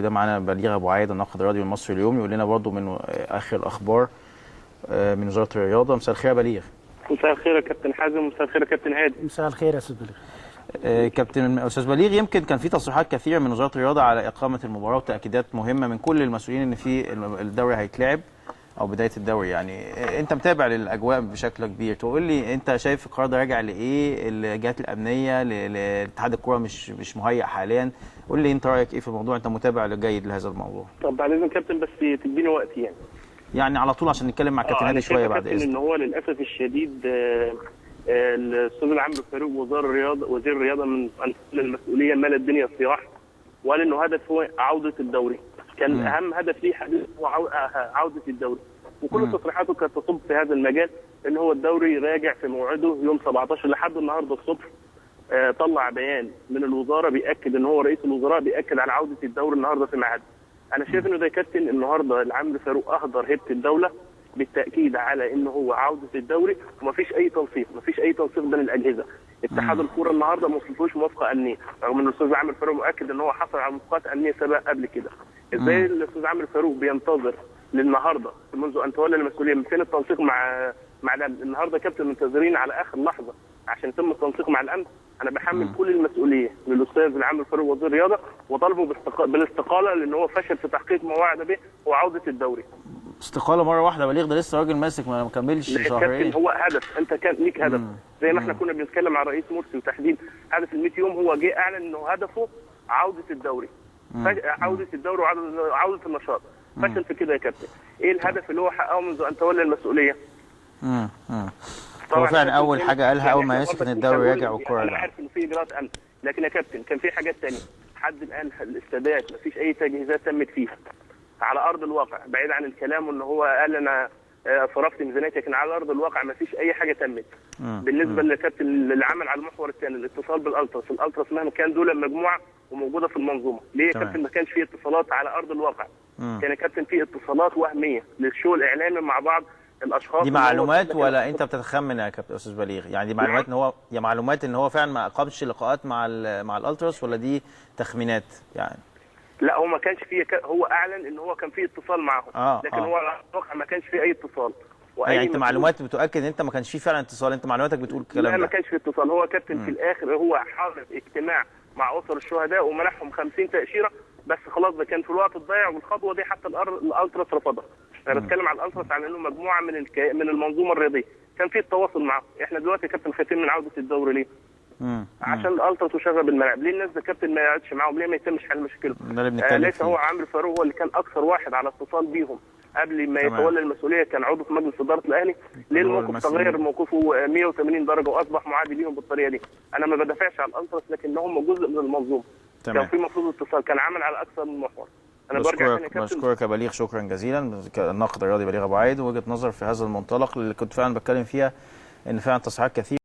ده معانا بليغ ابو عايد الناقد الرياضي من مصر اليوم، يقول لنا برضو من اخر الاخبار من وزاره الرياضه. مساء الخير يا بليغ. مساء الخير يا كابتن حازم، مساء الخير يا كابتن هادي. مساء الخير يا استاذ بليغ. كابتن استاذ بليغ، يمكن كان في تصريحات كثيره من وزاره الرياضه على اقامه المباراه وتاكيدات مهمه من كل المسؤولين ان في الدوري هيتلعب او بدايه الدوري. يعني انت متابع للاجواء بشكل كبير، تقول لي انت شايف القرار ده راجع لايه؟ الجهات الامنيه، لاتحاد الكره مش مهيئ حاليا؟ قول لي انت رايك ايه في الموضوع، انت متابع جيد لهذا الموضوع. طب بعد اذن كابتن بس تديني وقت يعني على طول عشان نتكلم مع كابتن هادي شويه بعد اذنك. ان هو للاسف الشديد الاستاذ العمرو فاروق وزير الرياضه من المسؤوليه مال الدنيا صياح، وقال انه هدف هو عوده الدوري. كان اهم هدف ليه حديث هو عوده الدوري، وكل تصريحاته كانت تصب في هذا المجال، ان هو الدوري راجع في موعده يوم 17 لحد النهارده الصبح. طلع بيان من الوزاره بياكد ان هو رئيس الوزراء بياكد على عوده الدوري النهارده في ميعاده. انا شايف انه ده كابتن النهارده العمرو فاروق اهدر هيبه الدوله بالتاكيد على ان هو عوده الدوري، ومفيش اي تنسيق بين الاجهزه. اتحاد الكوره النهارده ما وصلتوش موافقه امنيه، رغم ان الاستاذ عمرو فاروق مؤكد ان هو حصل على موافقات امنيه سابقه قبل كده. ازاي الاستاذ عمرو فاروق بينتظر للنهارده منذ ان تولى المسؤوليه؟ فين التنسيق مع الامن؟ النهارده كابتن منتظرين على اخر لحظه عشان يتم التنسيق مع الامن. انا بحمل كل المسؤوليه للاستاذ عمرو فاروق وزير الرياضه، وطالبه بالاستقاله، لان هو فشل في تحقيق ما وعد به وعوده الدوري. استقاله مره واحده بليغ؟ ده لسه راجل ماسك ما كملش شهرين. هو هدف، انت كان ليك هدف زي ما احنا كنا بنتكلم مع الرئيس مرسي وتحديد هدف ال 100 يوم. هو جه اعلن انه هدفه عوده الدوري، عوده الدوري وعوده النشاط. فشل في كده يا كابتن. ايه الهدف اللي هو حققه منذ ان تولى المسؤوليه؟ هو فعلا اول حاجه قالها اول ما يثبت ان الدوري راجع والكوره انا عارف ان في اجراءات امن، لكن يا كابتن كان في حاجات ثانيه. لحد الان الاستادات مفيش اي تجهيزات تمت فيها على ارض الواقع، بعيد عن الكلام ان هو قال انا صرفت ميزانيتي، لكن على ارض الواقع مفيش اي حاجه تمت. بالنسبه للكابتن اللي عمل على المحور الثاني الاتصال الالتراس مهما كان دول مجموعه وموجوده في المنظومه. ليه يا كابتن ما كانش في اتصالات على ارض الواقع؟ كان يا كابتن في اتصالات وهميه للشو الاعلامي مع بعض الاشخاص. دي معلومات ولا انت بتتخمن يا كابتن استاذ بليغ؟ يعني دي معلومات ان هو معلومات ان هو فعلا ما اقامش لقاءات مع الالتراس، ولا دي تخمينات يعني؟ لا، هو ما كانش فيه. هو اعلن ان هو كان فيه اتصال معهم، لكن هو على الواقع ما كانش فيه اي اتصال. يعني انت معلومات بتؤكد ان انت ما كانش فيه فعلا اتصال؟ انت معلوماتك بتقول الكلام ده؟ لا، ما كانش فيه اتصال. هو كابتن في الاخر هو حاضر اجتماع مع اسر الشهداء ومنحهم 50 تاشيره، بس خلاص ده كان في الوقت الضايع، والخطوه دي حتى الالتراس رفضها. انا بتكلم على الالتراس على انه مجموعه من المنظومه الرياضيه كان في التواصل معاهم. احنا دلوقتي يا كابتن خايفين من عوده الدوري ليه؟ عشان الالتراس وشغب الملاعب. ليه الناس ده كابتن ما يقعدش معاهم؟ ليه ما يتمش حل مشاكلهم؟ ليس هو عمرو فاروق هو اللي كان اكثر واحد على اتصال بيهم قبل ما يتولى المسؤوليه؟ كان عضو في مجلس اداره الاهلي. ليه الموقف تغير موقفه 180 درجه واصبح معادي ليهم بالطريقه دي؟ انا ما بدافعش على الالتراس، لكنهم جزء من المنظومه. كان في مفروض اتصال، كان عمل على اكثر من محور. انا بشكرك يا بليغ، شكرا جزيلا. الناقد الرياضي بليغ ابو عايد، وجهه نظر في هذا المنطلق اللي كنت فعلا بتكلم فيها، ان فعلا تصريحات كثيره